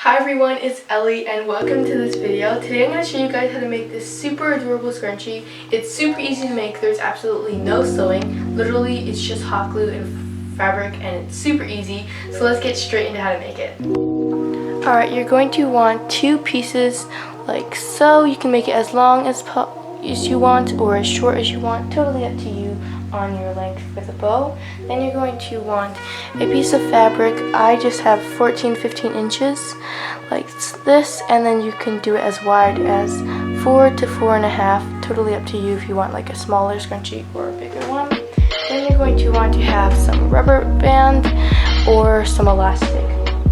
Hi everyone, it's Ellie and welcome to this video. Today I'm going to show you guys how to make this super adorable scrunchie. It's super easy to make. There's absolutely no sewing. Literally, it's just hot glue and fabric and it's super easy. So let's get straight into how to make it. Alright, you're going to want two pieces like so. You can make it as long as you want or as short as you want. Totally up to you on your length with a bow. Then you're going to want a piece of fabric. I just have 15 inches like this, and then you can do it as wide as 4 to 4.5, totally up to you if you want like a smaller scrunchie or a bigger one. Then you're going to want to have some rubber band or some elastic,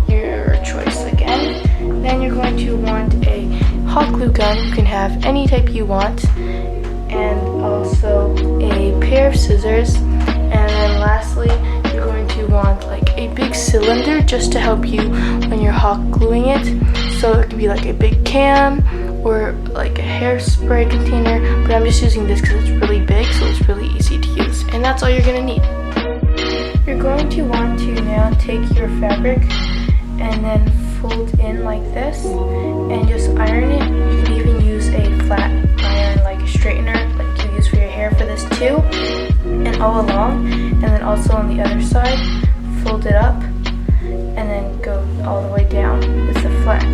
your choice again. Then you're going to want a hot glue gun. You can have any type you want, and also a pair of scissors. And then lastly, you're going to want like a big cylinder just to help you when you're hot gluing it. So it could be like a big can or like a hairspray container, but I'm just using this because it's really big, so it's really easy to use. And that's all you're gonna need. You're going to want to now take your fabric and then fold in like this and just iron it. You can even use a flat iron, like a straightener, like you use for your hair for this too, and all along. And then also on the other side, fold it up and then go all the way down with a flat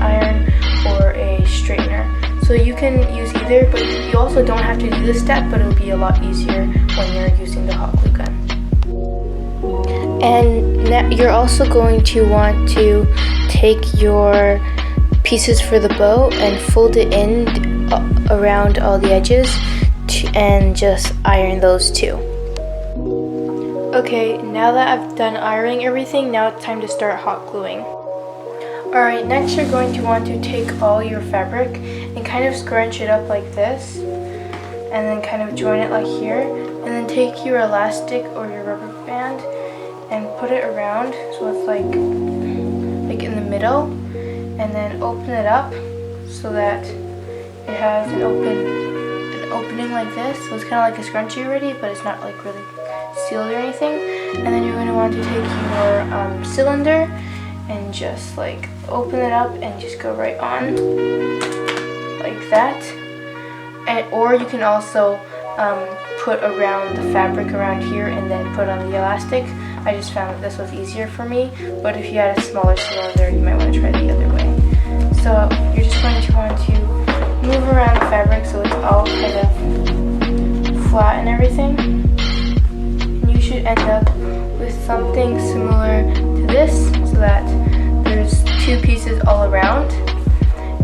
iron or a straightener. So you can use either, but you also don't have to do this step, but it'll be a lot easier when you're using the hot glue gun. And now you're also going to want to take your pieces for the bow and fold it in around all the edges and just iron those too. Okay, now that I've done ironing everything, now it's time to start hot gluing. Alright, next you're going to want to take all your fabric and kind of scrunch it up like this, and then kind of join it like here, and then take your elastic or your rubber band and put it around so it's like in the middle, and then open it up so that it has an opening like this. So it's kind of like a scrunchie already, but it's not like really sealed or anything. And then you're going to want to take your cylinder and just like open it up and just go right on like that. Or you can also put around the fabric around here and then put on the elastic. I just found that this was easier for me, but if you had a smaller cylinder, you might want to try the other way. So you're just going to want to move around the fabric so it's all kind of flat and everything. And you should end up with something similar to this, so that there's two pieces all around.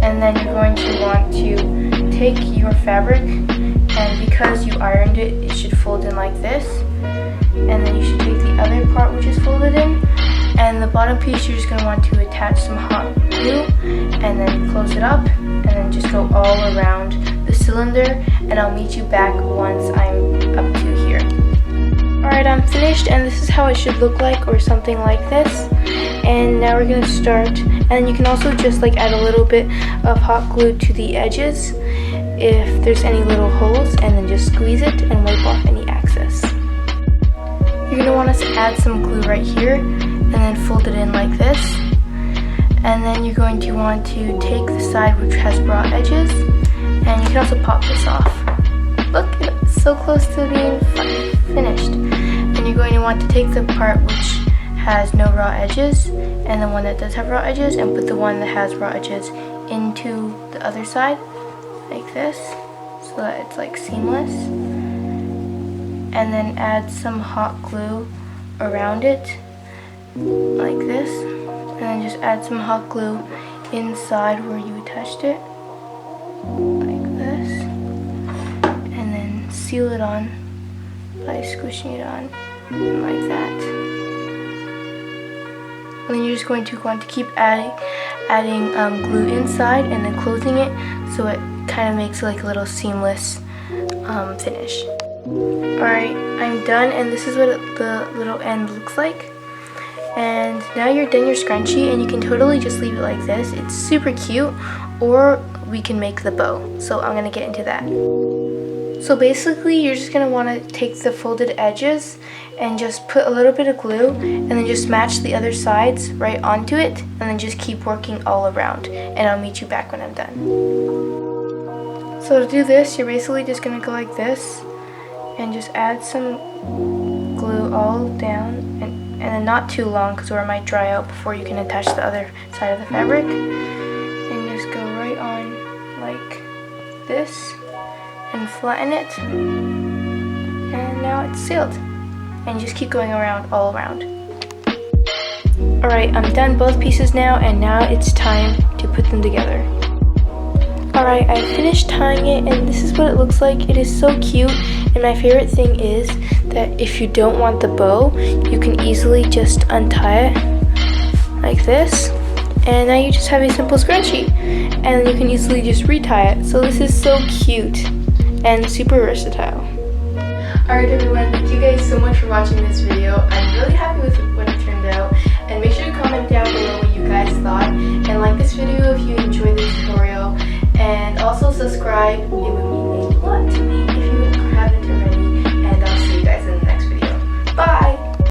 And then you're going to want to take your fabric, and because you ironed it, it should fold in like this. And then you should take the other part which is folded in, and the bottom piece you're just going to want to attach some hot glue and then close it up, and then just go all around the cylinder, and I'll meet you back once I'm up to here. Alright, I'm finished, and this is how it should look like, or something like this. And now we're going to start, and you can also just like add a little bit of hot glue to the edges if there's any little holes, and then just squeeze it and wipe off any excess. You're going to want us to add some glue right here and then fold it in like this. And then you're going to want to take the side which has raw edges, and you can also pop this off. Look, it's so close to being finished. And you're going to want to take the part which has no raw edges and the one that does have raw edges, and put the one that has raw edges into the other side like this, so that it's like seamless. And then add some hot glue around it like this, and then just add some hot glue inside where you attached it like this, and then seal it on by squishing it on like that. And then you're just going to want to keep adding glue inside and then closing it, so it kind of makes like a little seamless finish. Alright, I'm done, and this is what the little end looks like. And now you're done your scrunchie, and you can totally just leave it like this. It's super cute, or we can make the bow. So I'm going to get into that. So basically, you're just going to want to take the folded edges and just put a little bit of glue and then just match the other sides right onto it, and then just keep working all around, and I'll meet you back when I'm done. So to do this, you're basically just going to go like this and just add some glue all down, and then not too long because or it might dry out before you can attach the other side of the fabric, and just go right on like this and flatten it, and now it's sealed, and just keep going around all around. Alright, I'm done both pieces now, and now it's time to put them together. Alright, I finished tying it, and this is what it looks like. It is so cute, and my favorite thing is that if you don't want the bow, you can easily just untie it like this, and now you just have a simple scrunchie, and you can easily just retie it. So this is so cute and super versatile. Alright everyone, thank you guys so much for watching this video. I'm really happy with what it turned out, and make sure to comment down below what you guys thought, and like this video if you enjoyed the tutorial, and also subscribe. It would mean a lot to me.